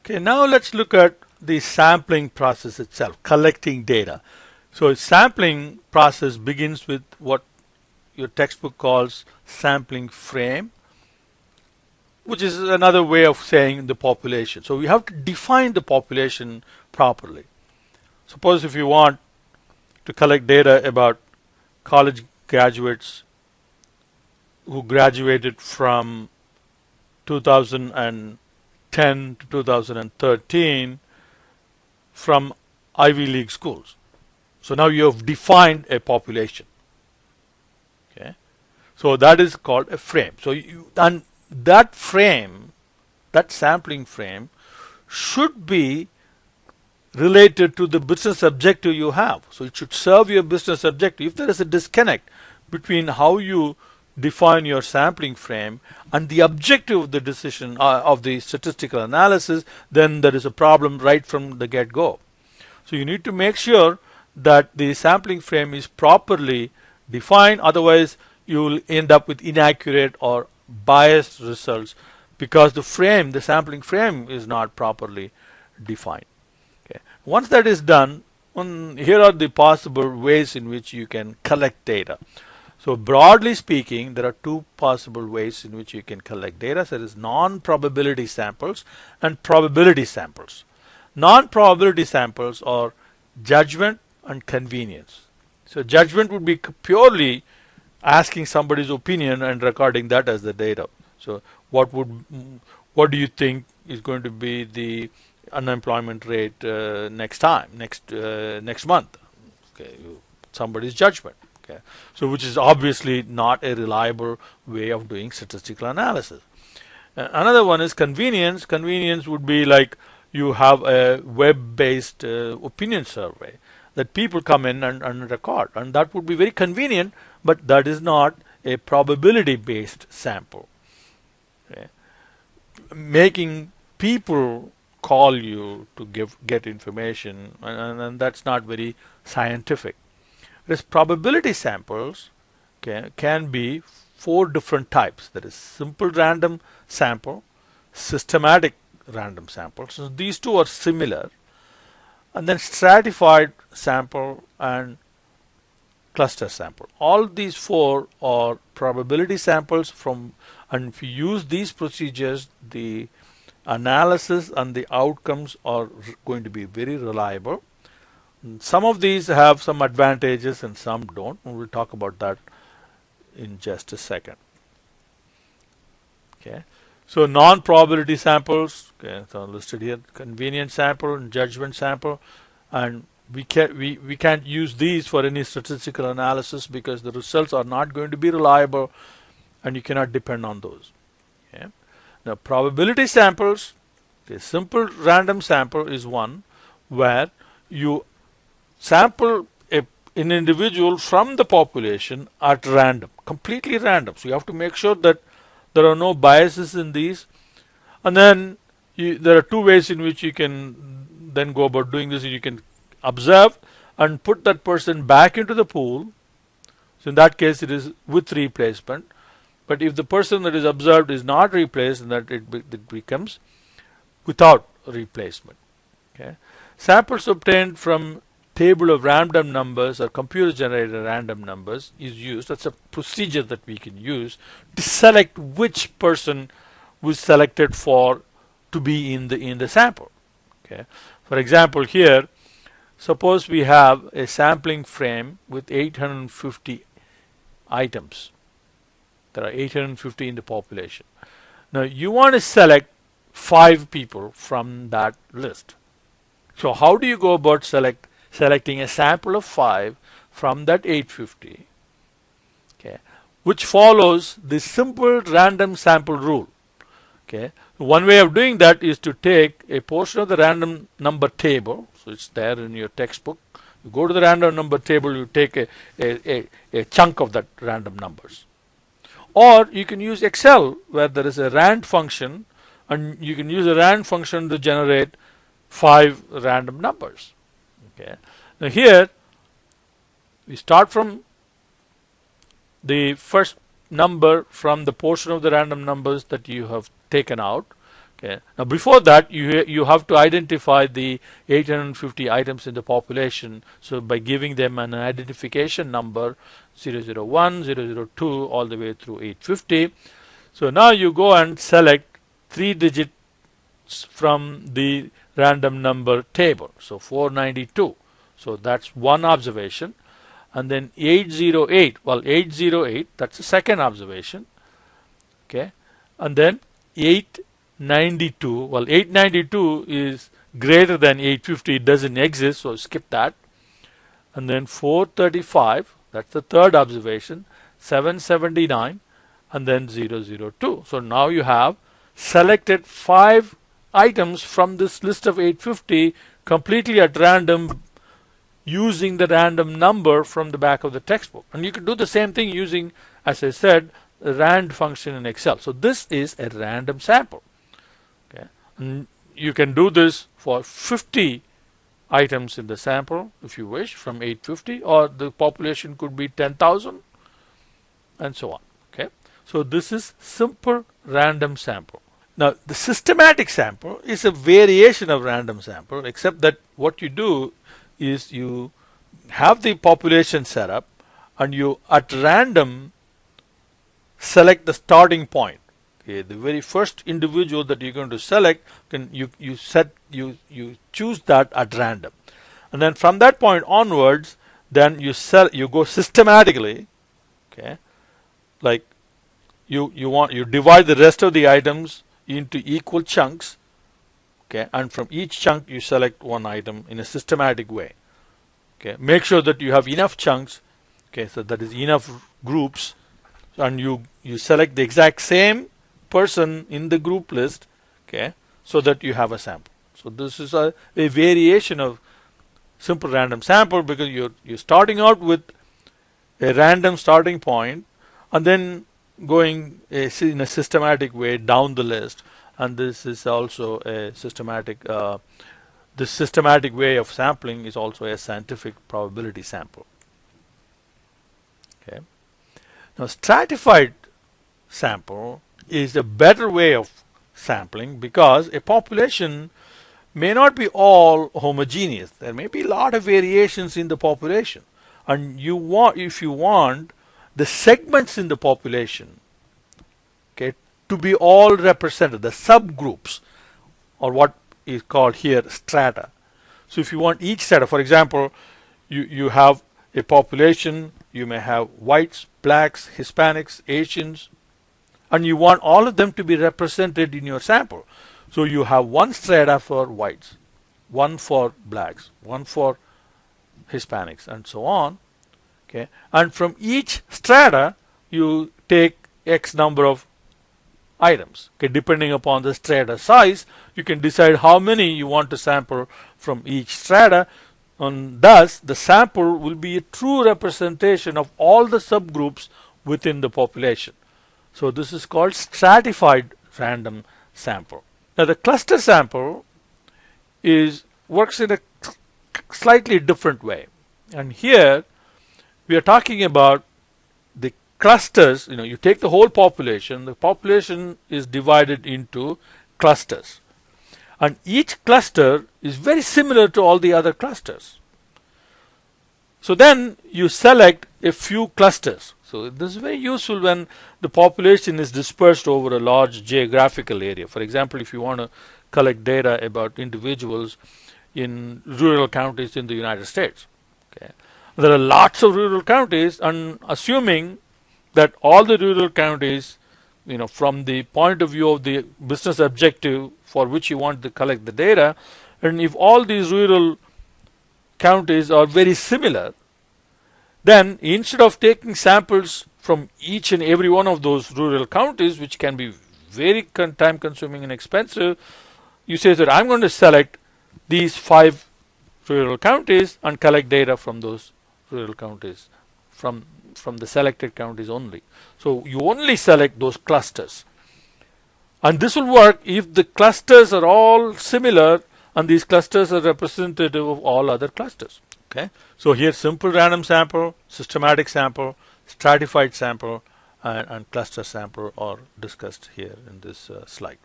Okay, now let's look at the sampling process itself, collecting data. So sampling process begins with what your textbook calls sampling frame, which is another way of saying the population. So we have to define the population properly. Suppose if you want to collect data about college graduates who graduated from 2010 to 2013 from Ivy League schools. So now you have defined a population. Okay, so that is called a frame. So and that frame, that sampling frame, should be related to the business objective you have. So it should serve your business objective. If there is a disconnect between how you define your sampling frame and the objective of the decision of the statistical analysis, then there is a problem right from the get-go. So you need to make sure that the sampling frame is properly defined, otherwise you will end up with inaccurate or biased results because the sampling frame is not properly defined. Okay. Once that is done, here are the possible ways in which you can collect data. So broadly speaking, there are two possible ways in which you can collect data. So there is non-probability samples and probability samples. Non-probability samples are judgment and convenience. So judgment would be purely asking somebody's opinion and recording that as the data. So what do you think is going to be the unemployment rate next month? Okay, somebody's judgment. Okay, so which is obviously not a reliable way of doing statistical analysis. Another one is convenience. Convenience would be like you have a web-based opinion survey that people come in and record, and that would be very convenient, but that is not a probability-based sample. Okay. Making people call you to get information, and that's not very scientific. Whereas probability samples can be four different types. There is simple random sample, systematic random sample. So these two are similar. And then stratified sample and cluster sample. All these four are probability samples and if you use these procedures, the analysis and the outcomes are going to be very reliable. Some of these have some advantages and some don't. We'll talk about that in just a second. Okay. So non-probability samples, okay, so listed here, convenience sample and judgment sample, and we can't use these for any statistical analysis because the results are not going to be reliable and you cannot depend on those. Okay. Now probability samples, the simple random sample is one where you sample an individual from the population at random, completely random. So you have to make sure that there are no biases in these. And then there are two ways in which you can then go about doing this. You can observe and put that person back into the pool. So in that case, it is with replacement. But if the person that is observed is not replaced, then it becomes without replacement. Okay. Samples obtained from table of random numbers or computer generated random numbers is used. That's a procedure that we can use to select which person was selected to be in the sample. Okay. For example, here, suppose we have a sampling frame with 850 items. There are 850 in the population. Now you want to select 5 people from that list. So how do you go about selecting a sample of 5 from that 850, okay, which follows the simple random sample rule. Okay. One way of doing that is to take a portion of the random number table, so it's there in your textbook. You go to the random number table, you take a chunk of that random numbers. Or you can use Excel where there is a rand function and you can use a rand function to generate 5 random numbers. Okay. Now here we start from the first number from the portion of the random numbers that you have taken out. Okay. Now before that, you have to identify the 850 items in the population. So by giving them an identification number 001, 002 all the way through 850. So now you go and select 3 digits from the random number table. So 492. So that's one observation. And then 808. Well, 808, that's the second observation. Okay. And then 892. Well, 892 is greater than 850. It doesn't exist, so skip that. And then 435, that's the third observation. 779, and then 002. So now you have selected 5 items from this list of 850 completely at random, using the random number from the back of the textbook. And you can do the same thing using, as I said, the rand function in Excel. So this is a random sample. Okay. And you can do this for 50 items in the sample if you wish, from 850, or the population could be 10,000 and so on. Okay. So this is simple random sample. Now the systematic sample is a variation of random sample, except that what you do is you have the population set up and you at random select the starting point. Okay, the very first individual that you're going to select, you choose that at random, and then from that point onwards, then you go systematically. Okay, like you divide the rest of the items into equal chunks. Okay, and from each chunk you select one item in a systematic way. Okay, make sure that you have enough chunks. Okay, so that is enough groups, and you select the exact same person in the group list. Okay, so that you have a sample. So this is a variation of simple random sample, because you're starting out with a random starting point and then going in a systematic way down the list. And this is also a systematic, this systematic way of sampling is also a scientific probability sample. Okay. Now stratified sample is a better way of sampling, because a population may not be all homogeneous. There may be a lot of variations in the population, and if you want the segments in the population, okay, to be all represented, the subgroups, or what is called here strata. So if you want each strata, for example, you have a population, you may have whites, blacks, Hispanics, Asians, and you want all of them to be represented in your sample. So you have one strata for whites, one for blacks, one for Hispanics, and so on. Okay, and from each strata you take X number of items. Okay, depending upon the strata size, you can decide how many you want to sample from each strata, and thus the sample will be a true representation of all the subgroups within the population. So this is called stratified random sample. Now the cluster sample works in a slightly different way, and here we are talking about the clusters. You take the whole population. The population is divided into clusters, and each cluster is very similar to all the other clusters. So then you select a few clusters. So this is very useful when the population is dispersed over a large geographical area. For example, if you want to collect data about individuals in rural counties in the United States. Okay. There are lots of rural counties, and assuming that all the rural counties, from the point of view of the business objective for which you want to collect the data, and if all these rural counties are very similar, then instead of taking samples from each and every one of those rural counties, which can be very time consuming and expensive, you say that I'm going to select these 5 rural counties and collect data from those rural counties, from the selected counties only. So you only select those clusters, and this will work if the clusters are all similar and these clusters are representative of all other clusters. Okay, so here simple random sample, systematic sample, stratified sample, and cluster sample are discussed here in this slide.